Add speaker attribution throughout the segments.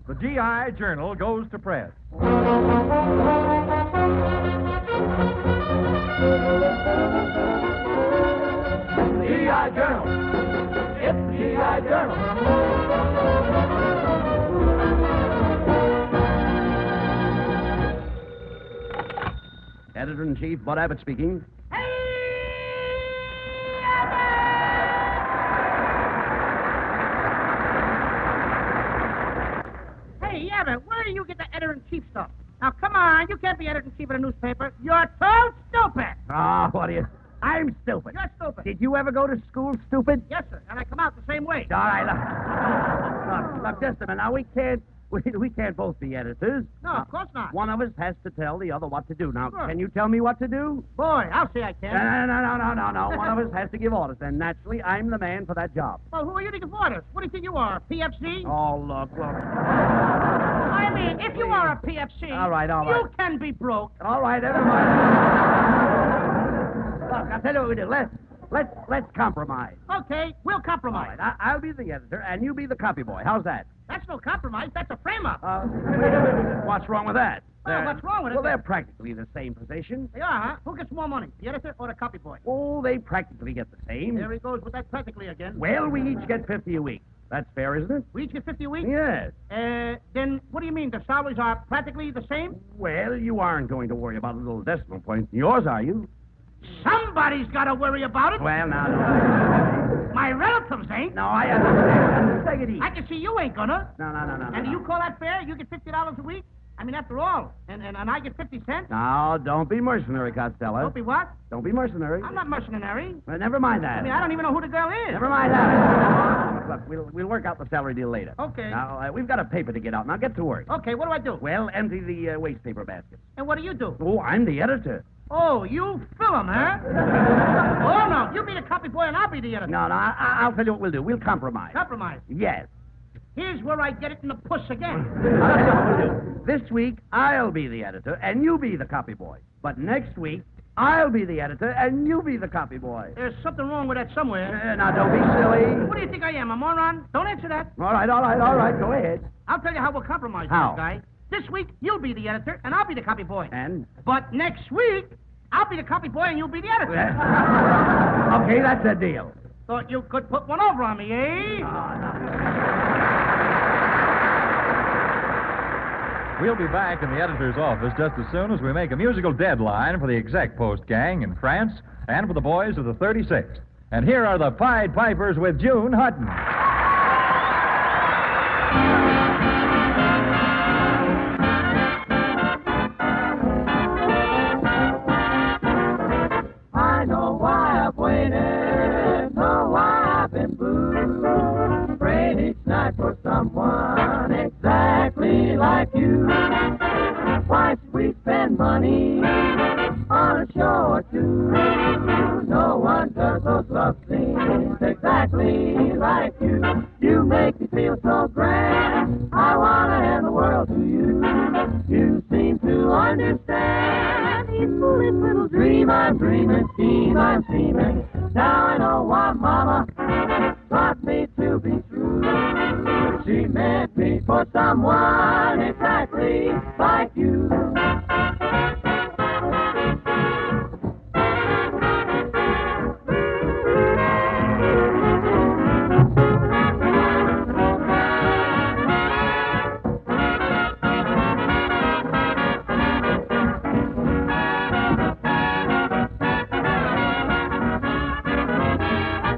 Speaker 1: The GI Journal goes to press.
Speaker 2: The GI Journal. It's the GI Journal.
Speaker 3: Editor-in-Chief Bud Abbott speaking.
Speaker 4: Hey, Abbott, where do you get the editor-in-chief stuff? Now, come on, you can't be editor-in-chief of a newspaper. You're so stupid.
Speaker 3: Ah, what are you? I'm stupid.
Speaker 4: You're stupid.
Speaker 3: Did you ever go to school, stupid?
Speaker 4: Yes, sir, and I come out the same way.
Speaker 3: All right, look, just a minute. Now, we can't both be editors.
Speaker 4: No, of course not.
Speaker 3: One of us has to tell the other what to do. Now,
Speaker 4: Sure.
Speaker 3: Can you tell me what to do?
Speaker 4: Boy, I'll say I can.
Speaker 3: No. One of us has to give orders, and naturally, I'm the man for that job.
Speaker 4: Well, who are you to give orders? What do you think you are, PFC?
Speaker 3: Oh, look.
Speaker 4: I mean, if you are a PFC,
Speaker 3: All right.
Speaker 4: you can be broke.
Speaker 3: All right, everybody. Look, I'll tell you what we do. Let's compromise.
Speaker 4: Okay, we'll
Speaker 3: All
Speaker 4: compromise.
Speaker 3: right, I'll be the editor, and you be the copy boy. How's that?
Speaker 4: That's no compromise. That's a frame-up.
Speaker 3: What's wrong with that?
Speaker 4: Well, what's wrong with it?
Speaker 3: Well, they're practically the same position.
Speaker 4: They are, huh? Who gets more money, the editor or the copy boy?
Speaker 3: Oh, they practically get the same.
Speaker 4: There he goes with that practically again.
Speaker 3: Well, we each get 50 a week. That's fair, isn't it?
Speaker 4: We each get 50 a week?
Speaker 3: Yes.
Speaker 4: Then what do you mean? The salaries are practically the same?
Speaker 3: Well, you aren't going to worry about a little decimal point in yours, are you?
Speaker 4: Somebody's got to worry about it.
Speaker 3: Well, now.
Speaker 4: My relatives ain't.
Speaker 3: No, I understand. Take it easy.
Speaker 4: I can see you ain't gonna.
Speaker 3: No.
Speaker 4: And do you call that fair? You get $50 a week? I mean, after all. And I get 50 cents?
Speaker 3: Now, don't be mercenary, Costello.
Speaker 4: Don't be what?
Speaker 3: Don't be mercenary.
Speaker 4: I'm not mercenary.
Speaker 3: Well, never mind that.
Speaker 4: I mean, I don't even know who the girl is.
Speaker 3: Never mind that. Look, we'll work out the salary deal later.
Speaker 4: Okay.
Speaker 3: Now, we've got a paper to get out. Now, get to work.
Speaker 4: Okay, what do I do?
Speaker 3: Well, empty the waste paper basket.
Speaker 4: And what do you do?
Speaker 3: Oh, I'm the editor.
Speaker 4: Oh, you fill 'em, huh? Oh, no. You be the copy boy and I'll be the editor.
Speaker 3: No, I'll tell you what we'll do. We'll compromise.
Speaker 4: Compromise.
Speaker 3: Yes.
Speaker 4: Here's where I get it in the puss again.
Speaker 3: I'll tell you what we'll do. This week, I'll be the editor, and you be the copy boy. But next week, I'll be the editor, and you be the copy boy.
Speaker 4: There's something wrong with that somewhere.
Speaker 3: Now, don't be silly.
Speaker 4: What do you think I am, a moron? Don't answer that.
Speaker 3: All right. Go ahead.
Speaker 4: I'll tell you how we'll compromise,
Speaker 3: How?
Speaker 4: this guy. This week, you'll be the editor, and I'll be the copy boy.
Speaker 3: And?
Speaker 4: But next week, I'll be the copy boy, and you'll be the editor.
Speaker 3: Okay, that's a deal.
Speaker 4: Thought you could put one over on me, eh?
Speaker 1: We'll be back in the editor's office just as soon as we make a musical deadline for the Exec Post gang in France and for the boys of the 36th. And here are the Pied Pipers with June Hutton.
Speaker 2: I know why I've waited, know why I've been blue. Prayed each night for someone exactly like you. Why should we spend money on a show or two? No one does those love scenes exactly like you. You make me feel so grand. I wanna hand the world to you. You seem to understand each foolish little dream I'm dreaming, scheme I'm scheming. Now I know why Mama taught me to be true. She meant me for someone exactly like you.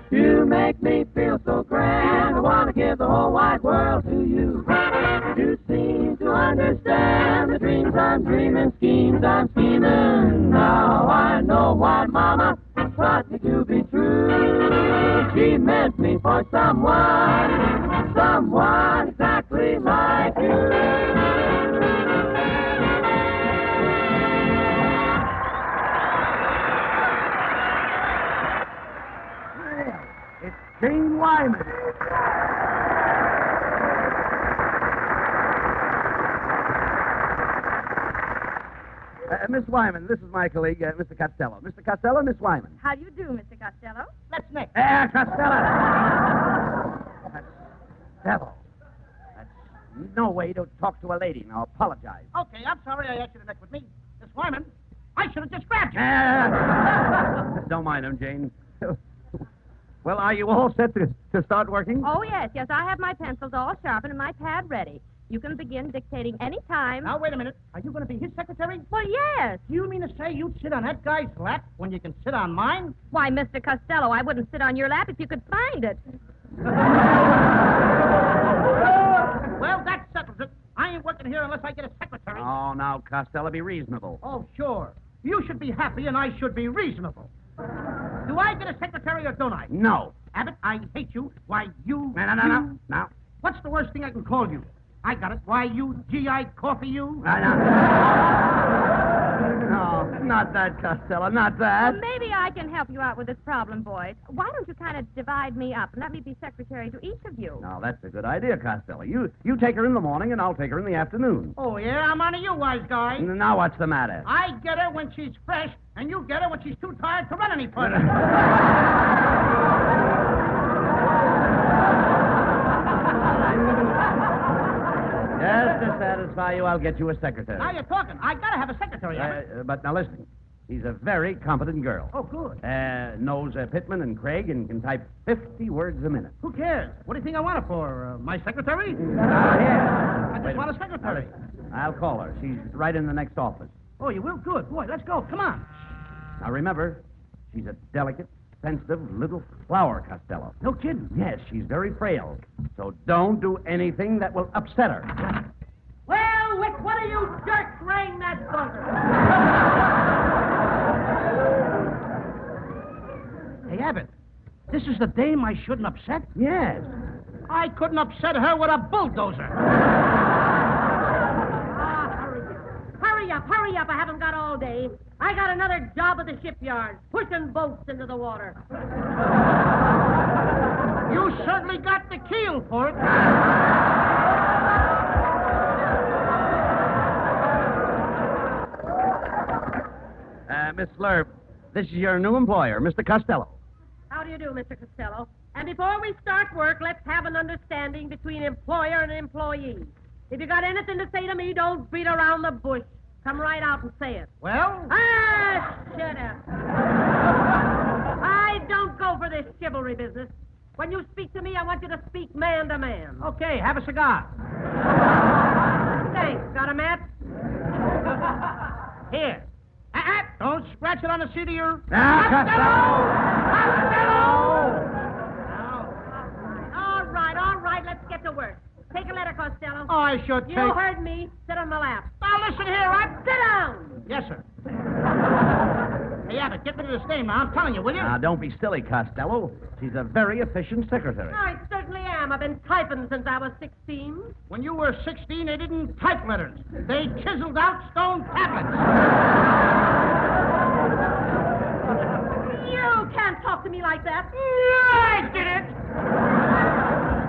Speaker 2: You make me feel so grand. I want to give the whole wide world to you. You seem to understand the dreams I'm dreaming, schemes I'm scheming. Now I know why Mama taught me to be true. She meant me for someone exactly like you.
Speaker 3: Jane Wyman. Miss Wyman, this is my colleague, Mr. Costello. Mr. Costello, Miss Wyman.
Speaker 5: How do you do, Mr. Costello?
Speaker 4: That's Nick.
Speaker 3: Costello. Costello. no way to talk to a lady. Now, apologize.
Speaker 4: Okay, I'm sorry I asked you to neck with me. Miss Wyman, I should have just grabbed you.
Speaker 3: Don't mind him, Jane. Well, are you all set to start working?
Speaker 5: Oh, yes, I have my pencils all sharpened and my pad ready. You can begin dictating any time.
Speaker 4: Now, wait a minute. Are you going to be his secretary?
Speaker 5: Well, yes.
Speaker 4: You mean to say you'd sit on that guy's lap when you can sit on mine?
Speaker 5: Why, Mr. Costello, I wouldn't sit on your lap if you could find it.
Speaker 4: Well, that settles it. I ain't working here unless I get a secretary.
Speaker 3: Oh, now, Costello, be reasonable.
Speaker 4: Oh, sure. You should be happy and I should be reasonable. Do I get a secretary or don't I?
Speaker 3: No.
Speaker 4: Abbott, I hate you. Why, you...
Speaker 3: No.
Speaker 4: What's the worst thing I can call you? I got it. Why, you GI coffee, you?
Speaker 3: No, not that, Costello, not that.
Speaker 5: Well, maybe I can help you out with this problem, boys. Why don't you kind of divide me up and let me be secretary to each of you?
Speaker 3: Now, that's a good idea, Costello. You take her in the morning, and I'll take her in the afternoon.
Speaker 4: Oh, yeah? I'm on to you, wise guy.
Speaker 3: Now, what's the matter?
Speaker 4: I get her when she's fresh, and you get her when she's too tired to run any further.
Speaker 3: Just to satisfy you, I'll get you a secretary.
Speaker 4: Now you're talking. I gotta have a secretary, Abbott.
Speaker 3: But now listen. She's a very competent girl.
Speaker 4: Oh, good.
Speaker 3: Knows Pittman and Craig and can type 50 words a minute.
Speaker 4: Who cares? What do you think I want her for? My secretary?
Speaker 3: Yeah.
Speaker 4: I just want a secretary.
Speaker 3: I'll call her. She's right in the next office.
Speaker 4: Oh, you will? Good. Boy, let's go. Come on.
Speaker 3: Now remember, she's a delicate, sensitive little flower, Costello.
Speaker 4: No kidding.
Speaker 3: Yes, she's very frail. So don't do anything that will upset her.
Speaker 4: Well, Wick, what are you jerks rang that bunker? Hey, Abbott, this is the dame I shouldn't upset?
Speaker 3: Yes.
Speaker 4: I couldn't upset her with a bulldozer.
Speaker 5: Hurry up. I haven't got all day. I got another job at the shipyard, pushing boats into the water.
Speaker 4: You certainly got the keel for it.
Speaker 3: Miss Slurp, this is your new employer, Mr. Costello.
Speaker 5: How do you do, Mr. Costello? And before we start work, let's have an understanding between employer and employee. If you got anything to say to me, don't beat around the bush. Come right out and say it.
Speaker 4: Well?
Speaker 5: Shut up. I don't go for this chivalry business. When you speak to me, I want you to speak man to man.
Speaker 4: Okay, have a cigar.
Speaker 5: Thanks. Got a match?
Speaker 4: Here. Don't scratch it on the seat of your...
Speaker 3: Costello!
Speaker 5: All right. Let's get to work. Take a letter, Costello.
Speaker 4: Oh, I sure take...
Speaker 5: You heard me. Sit on my lap.
Speaker 4: Now, listen here,
Speaker 5: Sit down.
Speaker 4: Yes, sir. Hey, Abbott, get rid of this name now. I'm telling you, will you?
Speaker 3: Now, don't be silly, Costello. She's a very efficient secretary.
Speaker 5: I certainly am. I've been typing since I was 16.
Speaker 4: When you were 16, they didn't type letters. They chiseled out stone tablets.
Speaker 5: You can't talk to me like that.
Speaker 4: I did it!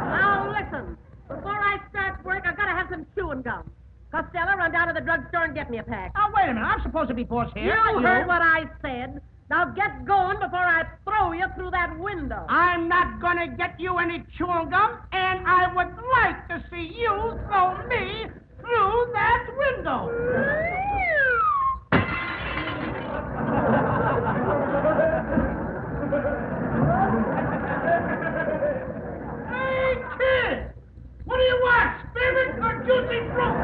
Speaker 5: Now, listen. Before I start work, I've got to have some chewing gum. Costello, run down to the drugstore and get me a pack.
Speaker 4: Now, wait a minute. I'm supposed to be boss here.
Speaker 5: You heard what I said. Now get going before I throw you through that window.
Speaker 4: I'm not going to get you any chewing gum, and I would like to see you throw me through that window. Hey, kid! What do you want, spearmint or juicy fruit?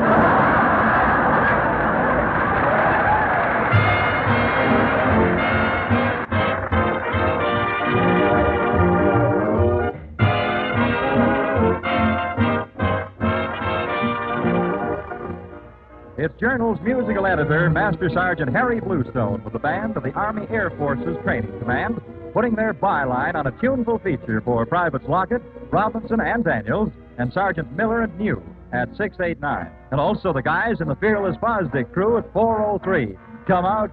Speaker 1: It's Journal's musical editor, Master Sergeant Harry Bluestone, with the band of the Army Air Forces Training Command, putting their byline on a tuneful feature for Privates Lockett, Robinson, and Daniels, and Sergeant Miller and New at 689. And also the guys in the Fearless Fosdick crew at 403. Come out,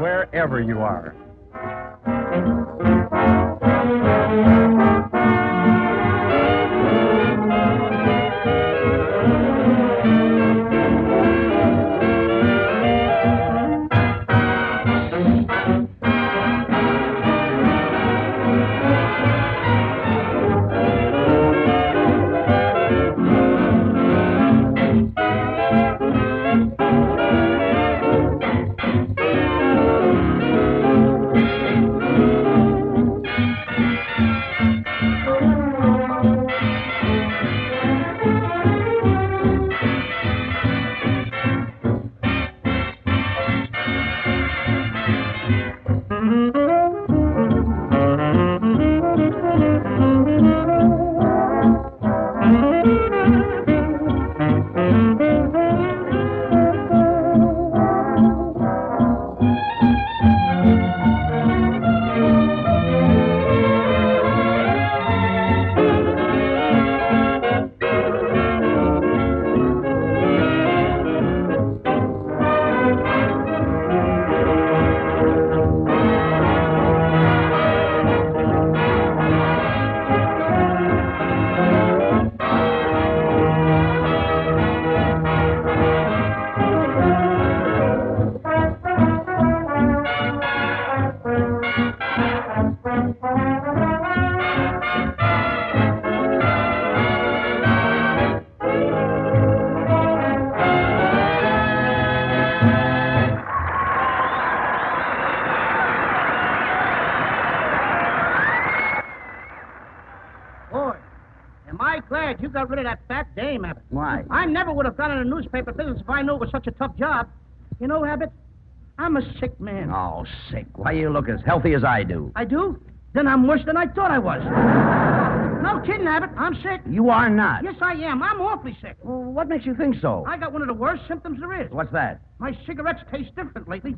Speaker 1: wherever you are.
Speaker 4: got rid of that fat dame, Abbott.
Speaker 3: Why?
Speaker 4: I never would have gone into newspaper business if I knew it was such a tough job. You know, Abbott, I'm a sick man.
Speaker 3: Oh, sick. Why, you look as healthy as I do.
Speaker 4: I do? Then I'm worse than I thought I was. No kidding, Abbott. I'm sick.
Speaker 3: You are not.
Speaker 4: Yes, I am. I'm awfully sick.
Speaker 3: Well, what makes you think so?
Speaker 4: I got one of the worst symptoms there is.
Speaker 3: What's that?
Speaker 4: My cigarettes taste different lately.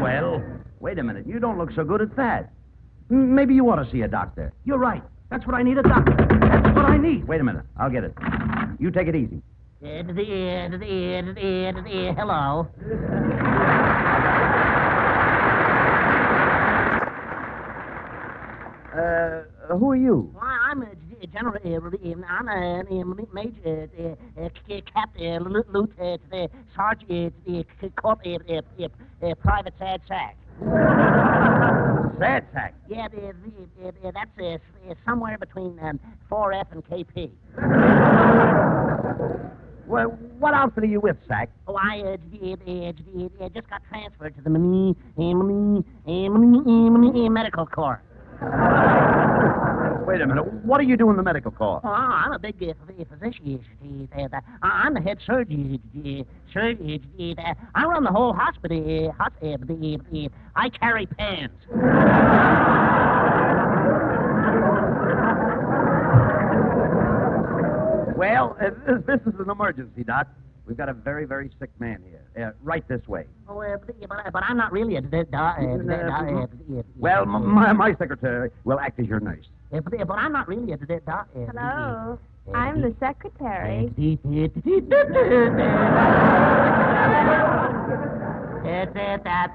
Speaker 3: Well, wait a minute. You don't look so good at that. Maybe you ought to see a doctor.
Speaker 4: You're right. That's what I need, a doctor. That's what I need.
Speaker 3: Wait a minute. I'll get it. You take it easy.
Speaker 4: Hello.
Speaker 3: Who are you?
Speaker 4: Well, I'm a general. I'm a major captain, sergeant, private sad sack.
Speaker 3: Sad sack.
Speaker 4: Yeah, that's somewhere between 4F and KP.
Speaker 3: Well, what outfit are you with, Sack?
Speaker 4: Oh, I just got transferred to the medical corps.
Speaker 3: Wait a minute. What do you do in the medical corps?
Speaker 4: Oh, I'm a big physician. I'm the head surgeon. I run the whole hospital. I carry pans.
Speaker 3: Well, this is an emergency, Doc. We've got a very, very sick man here. Right this way.
Speaker 4: Oh, but I'm not really a
Speaker 3: Well, my secretary will act as your nurse.
Speaker 4: But I'm not really a
Speaker 6: Hello. I'm the secretary.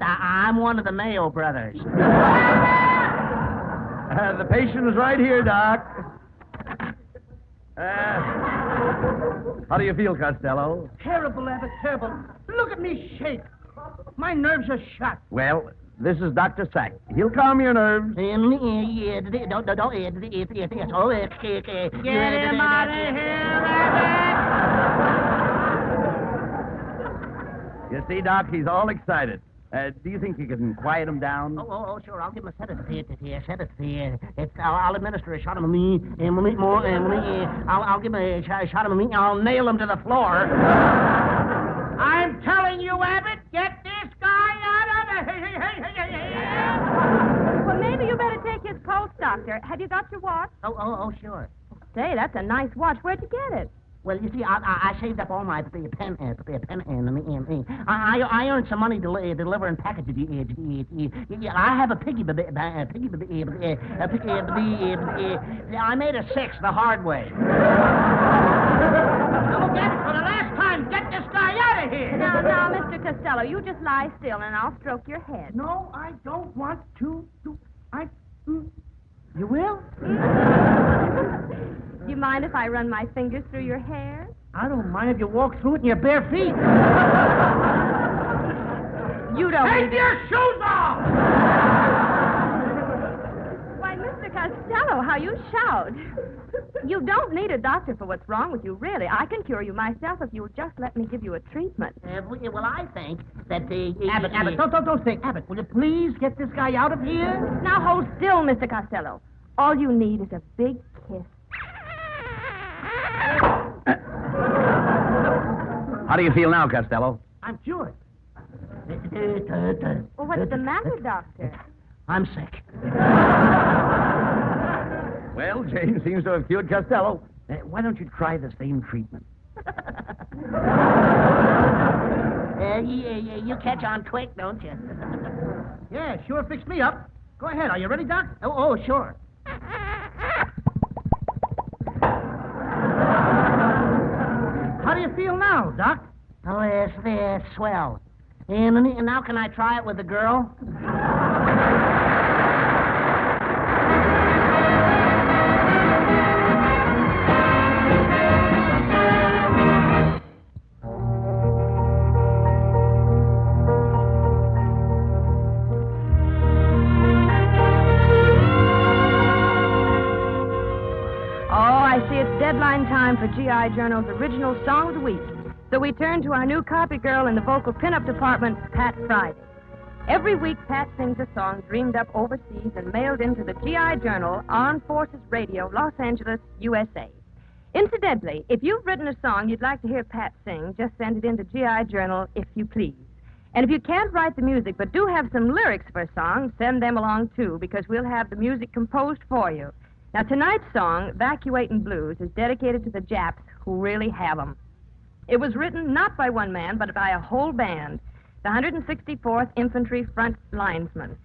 Speaker 4: I'm one of the Mayo brothers.
Speaker 3: The patient is right here, Doc. How do you feel, Costello?
Speaker 4: Terrible, Abbott, terrible. Look at me shake. My nerves are shot.
Speaker 3: Well, this is Dr. Sack. He'll calm your nerves.
Speaker 4: Get him out of here, Abbott!
Speaker 3: You see, Doc, he's all excited. Do you think you can quiet him down?
Speaker 4: Oh, sure. I'll give him a sedative. I'll administer a shot of me. I'll give him a shot of me. I'll nail him to the floor. I'm telling you, Abbott, get this guy out of here.
Speaker 6: Well, maybe you better take his pulse, Doctor. Have you got your watch?
Speaker 4: Oh, sure.
Speaker 6: Say, that's a nice watch. Where'd you get it?
Speaker 4: Well, you see, I saved up all my pen. I earned some money delivering packages. I have a piggy. I made a 6 the hard way. Now, get for the last time. Get this guy out of here.
Speaker 6: Now, Mr. Costello, you just lie still and I'll stroke your head.
Speaker 4: No, I don't want to. You will?
Speaker 6: You mind if I run my fingers through your hair?
Speaker 4: I don't mind if you walk through it in your bare feet.
Speaker 6: You don't
Speaker 4: Take
Speaker 6: need
Speaker 4: your shoes off!
Speaker 6: Why, Mr. Costello, how you shout. You don't need a doctor for what's wrong with you, really. I can cure you myself if you'll just let me give you a treatment.
Speaker 4: Well, I think that the... Abbott, don't think. Abbott, will you please get this guy out of here?
Speaker 6: Now hold still, Mr. Costello. All you need is a big kiss.
Speaker 3: How do you feel now, Costello?
Speaker 4: I'm cured.
Speaker 6: Well, what's the matter, Doctor?
Speaker 4: I'm sick.
Speaker 3: Well, Jane seems to have cured Costello. Why don't you try the same treatment?
Speaker 4: You catch on quick, don't you? Yeah, sure fixed me up. Go ahead. Are you ready, Doc? Oh, sure. How do you feel now, Doc? Oh, it's swell. And now can I try it with a girl?
Speaker 6: Deadline time for G.I. Journal's original Song of the Week. So we turn to our new copy girl in the vocal pinup department, Pat Friday. Every week, Pat sings a song dreamed up overseas and mailed into the G.I. Journal, Armed Forces Radio, Los Angeles, USA. Incidentally, if you've written a song you'd like to hear Pat sing, just send it in to GI Journal, if you please. And if you can't write the music but do have some lyrics for a song, send them along, too, because we'll have the music composed for you. Now, tonight's song, Evacuating Blues, is dedicated to the Japs who really have 'em. It was written not by one man, but by a whole band, the 164th Infantry Front Linesmen,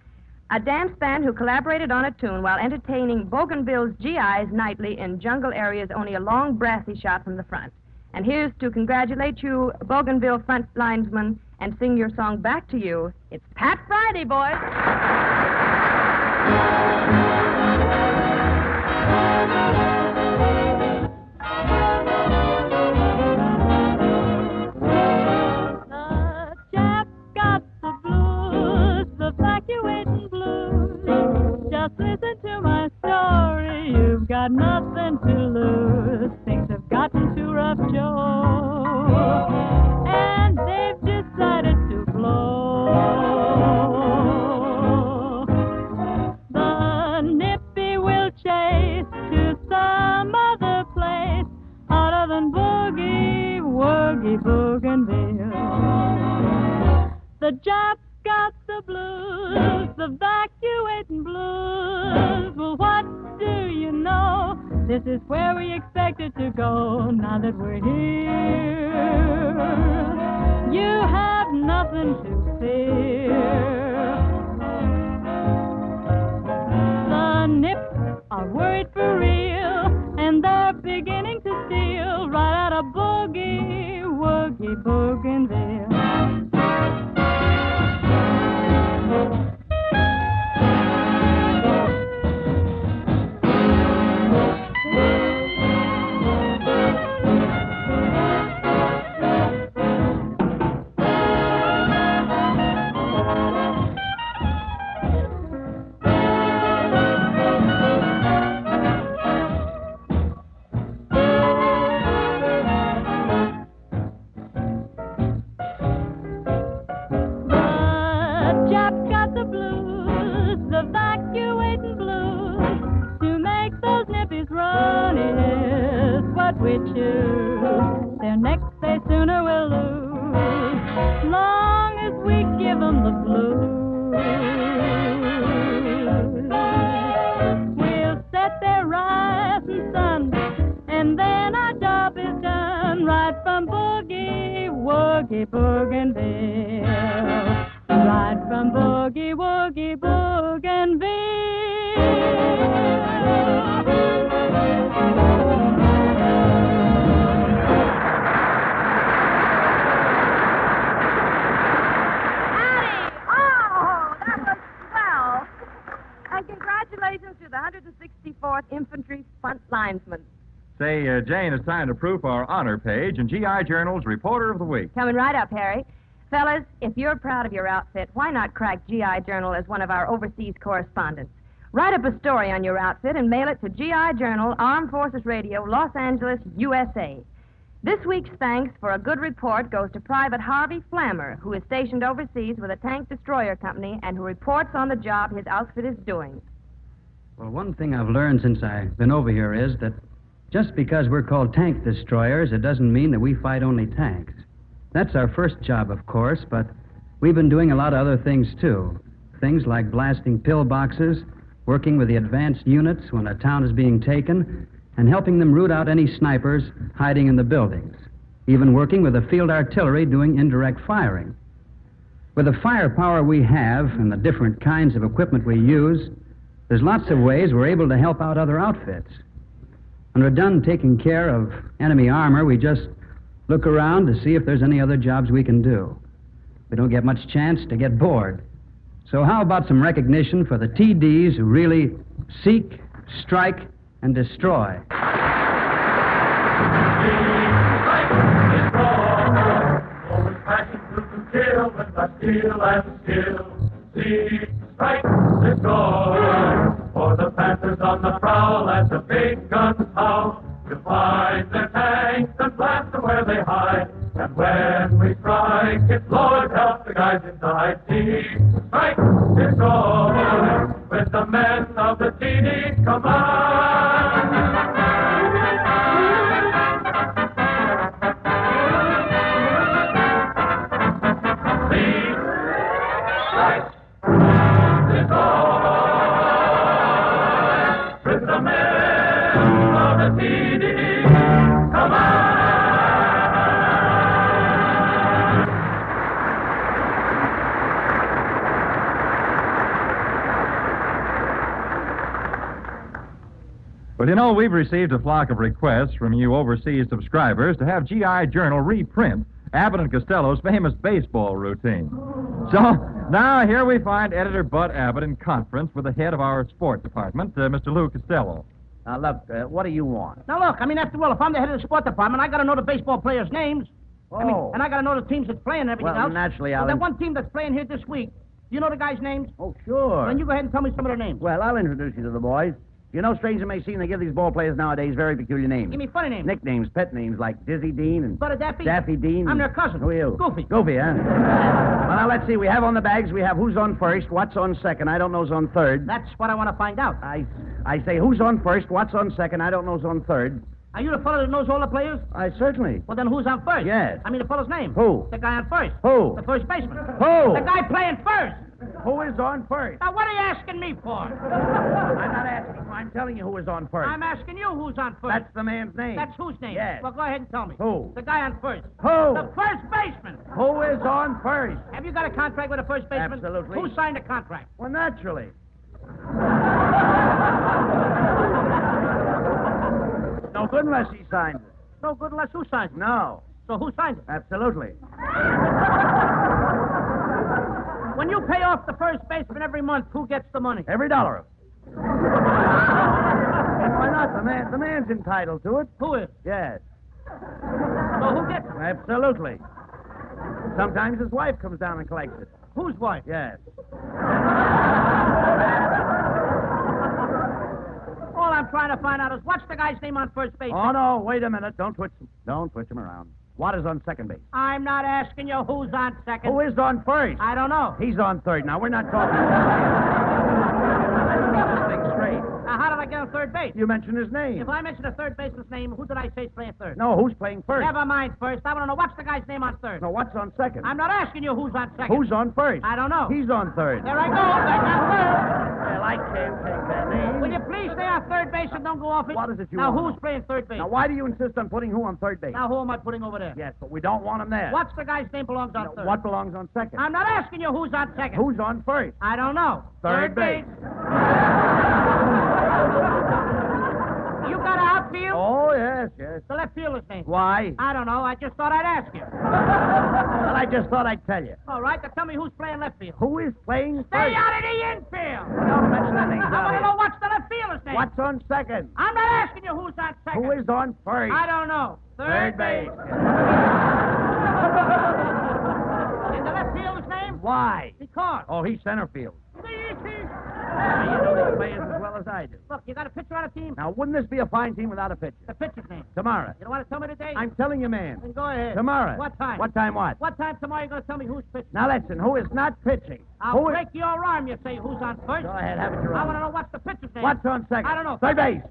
Speaker 6: a dance band who collaborated on a tune while entertaining Bougainville's GIs nightly in jungle areas only a long brassy shot from the front. And here's to congratulate you, Bougainville Front Linesmen, and sing your song back to you. It's Pat Friday, boys.
Speaker 7: The Jap got the blues, the evacuating blues. Just listen to my story, you've got nothing to lose. Things have gotten too rough, Joe, and they've decided to blow. The nippy will chase to some other place other than Boogie Woogie Bougainville. The Jap got the blues, the evacuating blues. Well, what do you know? This is where we expected to go. Now that we're here, you have nothing to fear. The Nips are worried for real, and they're beginning to steal right out of Boogie Woogie Bougainville. We choose. Their necks they sooner will lose, long as we give 'em the blues. We'll set their rising sun, and then our job is done, right from Boogie Woogie Bougainville, right from Boogie Woogie Bougainville.
Speaker 6: Congratulations to the 164th Infantry Front Linesmen.
Speaker 1: Say, Jane, it's time to proof our honor page in GI Journal's Reporter of the Week.
Speaker 6: Coming right up, Harry. Fellas, if you're proud of your outfit, why not crack GI Journal as one of our overseas correspondents? Write up a story on your outfit and mail it to GI Journal, Armed Forces Radio, Los Angeles, USA. This week's thanks for a good report goes to Private Harvey Flammer, who is stationed overseas with a tank destroyer company and who reports on the job his outfit is doing.
Speaker 8: Well, one thing I've learned since I've been over here is that just because we're called tank destroyers, it doesn't mean that we fight only tanks. That's our first job, of course, but we've been doing a lot of other things, too. Things like blasting pillboxes, working with the advanced units when a town is being taken, and helping them root out any snipers hiding in the buildings. Even working with the field artillery doing indirect firing. With the firepower we have and the different kinds of equipment we use, there's lots of ways we're able to help out other outfits. When we're done taking care of enemy armor, we just look around to see if there's any other jobs we can do. We don't get much chance to get bored. So how about some recognition for the TDs who really seek, strike, and destroy?
Speaker 2: Always passion to kill with our steel and skill. See, strike, destroy. For the Panthers on the prowl as the big guns howl. You'll find their tanks and blast them where they hide. And when we strike, it's Lord help the guys inside. See, strike, destroy. With the men of the TD command.
Speaker 1: Well, you know, we've received a flock of requests from you overseas subscribers to have GI Journal reprint Abbott and Costello's famous baseball routine. So now here we find Editor Bud Abbott in conference with the head of our sports department, Mr. Lou Costello.
Speaker 3: Now, look, what do you want?
Speaker 4: Now, look, I mean, after all, if I'm the head of the sport department, I got to know the baseball players' names.
Speaker 3: Oh.
Speaker 4: I mean, and I got to know the teams that's playing and everything
Speaker 3: Well,
Speaker 4: else.
Speaker 3: naturally,
Speaker 4: Well,
Speaker 3: I'll...
Speaker 4: that one team that's playing here this week, you know the guys' names?
Speaker 3: Oh, sure.
Speaker 4: Then you go ahead and tell me some of their names.
Speaker 3: Well, I'll introduce you to the boys. You know, strange it may seem, they give these ball players nowadays very peculiar names.
Speaker 4: Give me funny names.
Speaker 3: Nicknames, pet names like Dizzy Dean and
Speaker 4: Butter Daffy?
Speaker 3: Daffy Dean.
Speaker 4: I'm their cousin.
Speaker 3: Who are you?
Speaker 4: Goofy.
Speaker 3: Goofy, huh? Well, now, let's see. We have on the bags, we have who's on first, what's on second, I don't know's on third.
Speaker 4: That's what I want to find out.
Speaker 3: I say who's on first, what's on second, I don't know's on third.
Speaker 4: Are you the fellow that knows all the players?
Speaker 3: I certainly.
Speaker 4: Well, then who's on first?
Speaker 3: Yes.
Speaker 4: I mean the fellow's name.
Speaker 3: Who?
Speaker 4: The guy on first.
Speaker 3: Who?
Speaker 4: The first baseman.
Speaker 3: Who?
Speaker 4: The guy playing first.
Speaker 3: Who is on first?
Speaker 4: Now, what are you asking me for?
Speaker 3: I'm not asking you. I'm telling you who is on first.
Speaker 4: I'm asking you who's on first.
Speaker 3: That's the man's name.
Speaker 4: That's whose name?
Speaker 3: Yes.
Speaker 4: Well, go ahead and tell me.
Speaker 3: Who?
Speaker 4: The guy on first.
Speaker 3: Who?
Speaker 4: The first baseman.
Speaker 3: Who is on first?
Speaker 4: Have you got a contract with the first baseman?
Speaker 3: Absolutely.
Speaker 4: Who signed the contract?
Speaker 3: Well, naturally. No good unless he signs it.
Speaker 4: No good unless who signs it?
Speaker 3: No.
Speaker 4: So who signed it?
Speaker 3: Absolutely.
Speaker 4: When you pay off the first baseman every month, who gets the money?
Speaker 3: Every dollar of it. Why not? The man's entitled to it.
Speaker 4: Who is?
Speaker 3: Yes.
Speaker 4: So who gets it?
Speaker 3: Absolutely. Sometimes his wife comes down and collects it.
Speaker 4: Whose wife?
Speaker 3: Yes.
Speaker 4: All I'm trying to find out is what's the guy's name on first base?
Speaker 3: Oh, no, wait a minute. Don't twitch him. Don't twitch him around. What is on second base?
Speaker 4: I'm not asking you who's on second.
Speaker 3: Who is on first?
Speaker 4: I don't know.
Speaker 3: He's on third. Now, we're not talking... Let's get this thing straight.
Speaker 4: Now, how did I get on third base?
Speaker 3: You mentioned his name.
Speaker 4: If I mention a third baseman's name, who did I say is playing third?
Speaker 3: No, who's playing first?
Speaker 4: Never mind first. I want to know what's the guy's name on third.
Speaker 3: No, what's on second?
Speaker 4: I'm not asking you who's on second.
Speaker 3: Who's on first?
Speaker 4: I don't know.
Speaker 3: He's on third.
Speaker 4: There I go. I got third.
Speaker 3: Well, I can't take that name.
Speaker 4: Will you please stay on third base and don't go off it?
Speaker 3: What is it you
Speaker 4: Now,
Speaker 3: want?
Speaker 4: who's playing third base?
Speaker 3: Now, why do you insist on putting who on third base?
Speaker 4: Now, who am I putting over there?
Speaker 3: Yes, but we don't want him there.
Speaker 4: What's the guy's name belongs on third?
Speaker 3: What belongs on second?
Speaker 4: I'm not asking you who's on second.
Speaker 3: Who's on first?
Speaker 4: I don't know.
Speaker 3: Third base.
Speaker 4: You got an outfield?
Speaker 3: Oh, yes, yes.
Speaker 4: The left fielder's name.
Speaker 3: Why?
Speaker 4: I don't know. I just thought I'd ask you.
Speaker 3: Well, I just thought I'd tell you.
Speaker 4: All right, now tell me who's playing left field.
Speaker 3: Who is playing
Speaker 4: Stay
Speaker 3: first?
Speaker 4: out of the infield.
Speaker 3: Don't mention that name's
Speaker 4: I
Speaker 3: out
Speaker 4: want to
Speaker 3: here.
Speaker 4: know what's the left fielder's name.
Speaker 3: What's on second?
Speaker 4: I'm not asking you who's on second.
Speaker 3: Who is on first?
Speaker 4: I don't know. Third base. And the left fielder's name?
Speaker 3: Why?
Speaker 4: Because.
Speaker 3: Oh, he's center field.
Speaker 4: See?
Speaker 3: Now, you know these players as well as I do.
Speaker 4: Look, you got a pitcher on a team?
Speaker 3: Now, wouldn't this be a fine team without a pitcher?
Speaker 4: The pitcher's name.
Speaker 3: Tomorrow.
Speaker 4: You don't want to tell me today?
Speaker 3: I'm telling you, man.
Speaker 4: Then go ahead.
Speaker 3: Tomorrow.
Speaker 4: What time?
Speaker 3: What time what?
Speaker 4: What time tomorrow you going to tell me who's pitching?
Speaker 3: Now, listen, who is not pitching?
Speaker 4: I'll
Speaker 3: Who is...
Speaker 4: break your arm, you say who's on first.
Speaker 3: Go ahead, have it your
Speaker 4: I
Speaker 3: own.
Speaker 4: want to know what's the pitcher's name.
Speaker 3: What's on second?
Speaker 4: I don't know.
Speaker 3: Third base.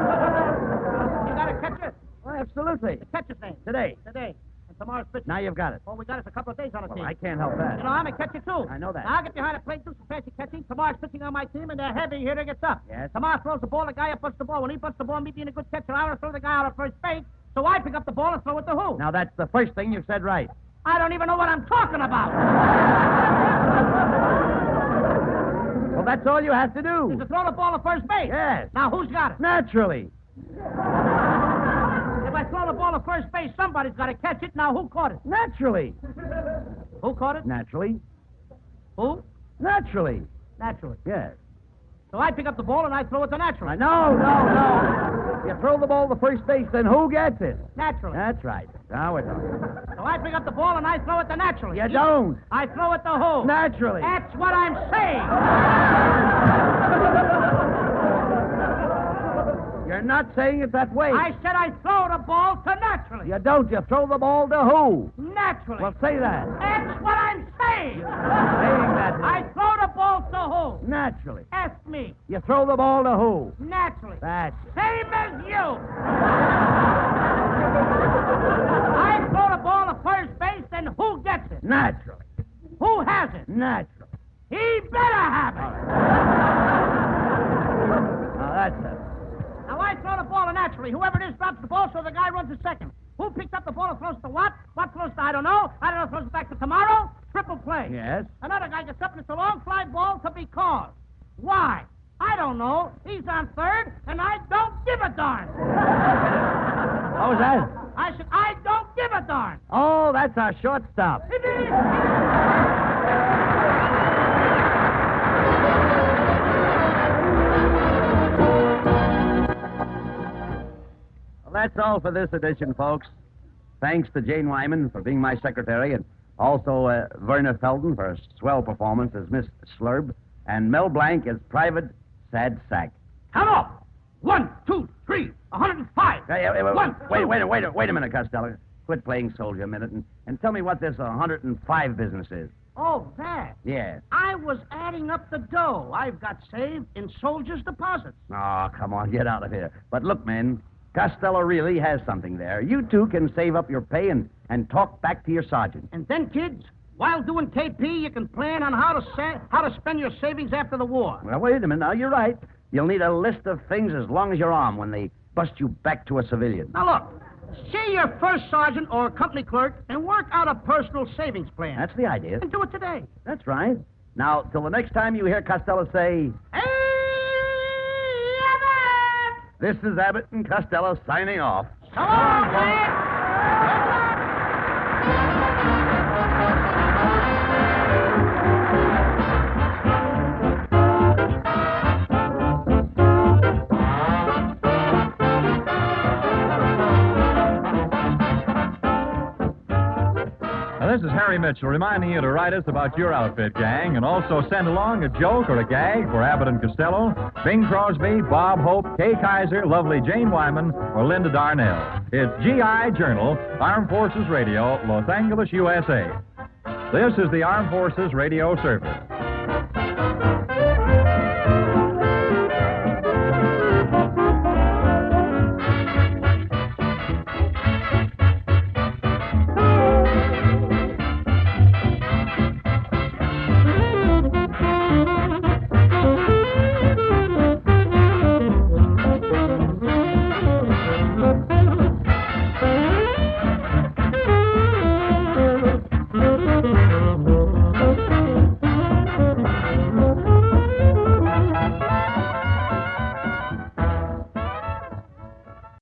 Speaker 4: You got a catcher?
Speaker 3: Oh, absolutely.
Speaker 4: The catcher's name.
Speaker 3: Today.
Speaker 4: Today. And tomorrow's pitcher.
Speaker 3: Now you've got it.
Speaker 4: Well, we got us a couple of days on the
Speaker 3: Well,
Speaker 4: team.
Speaker 3: I can't help that.
Speaker 4: You know, I'm a catcher, too.
Speaker 3: I know that.
Speaker 4: Now, I'll get behind the plate, do some fancy catching. Tomorrow's pitching on my team, and they're heavy hitting gets up.
Speaker 3: Yes.
Speaker 4: Tomorrow throws the ball, the guy up bunts the ball. When he bunts the ball, me being a good catcher, I want to throw the guy out at first base. So I pick up the ball and throw it to who?
Speaker 3: Now, that's the first thing you said right.
Speaker 4: I don't even know what I'm talking about.
Speaker 3: Well, that's all you have to
Speaker 4: Is
Speaker 3: do.
Speaker 4: to throw the ball to first base.
Speaker 3: Yes.
Speaker 4: Now, who's got it?
Speaker 3: Naturally.
Speaker 4: If I throw the ball to first base, somebody's got to catch it. Now, who caught it?
Speaker 3: Naturally.
Speaker 4: Who caught it?
Speaker 3: Naturally.
Speaker 4: Who?
Speaker 3: Naturally.
Speaker 4: Naturally.
Speaker 3: Yes.
Speaker 4: So I pick up the ball and I throw it to naturally.
Speaker 3: No. You throw the ball to first base, then who gets it?
Speaker 4: Naturally.
Speaker 3: That's right. Now we're talking.
Speaker 4: So I pick up the ball and I throw it to naturally.
Speaker 3: You don't.
Speaker 4: I throw it to who?
Speaker 3: Naturally.
Speaker 4: That's what I'm saying.
Speaker 3: You're not saying it that way.
Speaker 4: I said I throw the ball to naturally.
Speaker 3: You don't. You throw the ball to who?
Speaker 4: Naturally.
Speaker 3: Well, say that.
Speaker 4: That's what I'm saying.
Speaker 3: Saying that.
Speaker 4: I throw the ball to who?
Speaker 3: Naturally.
Speaker 4: Ask me.
Speaker 3: You throw the ball to who?
Speaker 4: Naturally.
Speaker 3: That's
Speaker 4: Same as you. I throw the ball to first base, then who gets it?
Speaker 3: naturally.
Speaker 4: Who has it?
Speaker 3: Naturally.
Speaker 4: He better have it.
Speaker 3: Now, that's it.
Speaker 4: Now, I throw the ball naturally. Whoever it is drops the ball, so the guy runs to second. Who picks up the ball and throws to what? What throws to I don't know. I don't know, throws it back to tomorrow. Triple play.
Speaker 3: Yes.
Speaker 4: Another guy gets up and it's a long fly ball to be called. Why? I don't know. He's on third, and I don't give a darn.
Speaker 3: What was that?
Speaker 4: I said, I don't give a darn.
Speaker 3: Oh, that's our shortstop. Well, that's all for this edition, folks. Thanks to Jane Wyman for being my secretary, and also Werner Felden for a swell performance as Miss Slurb, and Mel Blanc as Private Sad Sack.
Speaker 4: Come up. 1, 2, 3, 105.
Speaker 3: Wait a minute, Costello. Quit playing soldier a minute and tell me what this 105 business is.
Speaker 4: Oh, that.
Speaker 3: Yeah.
Speaker 4: I was adding up the dough I've got saved in soldiers' deposits.
Speaker 3: Oh, come on, get out of here. But look, men, Costello really has something there. You two can save up your pay and talk back to your sergeant.
Speaker 4: And then, kids, while doing KP, you can plan on how to spend your savings after the war.
Speaker 3: Well, wait a minute. Now, you're right. You'll need a list of things as long as your arm when they bust you back to a civilian.
Speaker 4: Now, look. See your first sergeant or company clerk and work out a personal savings plan.
Speaker 3: That's the idea.
Speaker 4: And do it today.
Speaker 3: That's right. Now, till the next time you hear Costello say,
Speaker 4: Hey, Abbott!
Speaker 3: this is Abbott and Costello signing off.
Speaker 4: So long, man!
Speaker 1: This is Harry Mitchell reminding you to write us about your outfit, gang, and also send along a joke or a gag for Abbott and Costello, Bing Crosby, Bob Hope, Kay Kaiser, lovely Jane Wyman, or Linda Darnell. It's GI Journal, Armed Forces Radio, Los Angeles, USA. This is the Armed Forces Radio Service.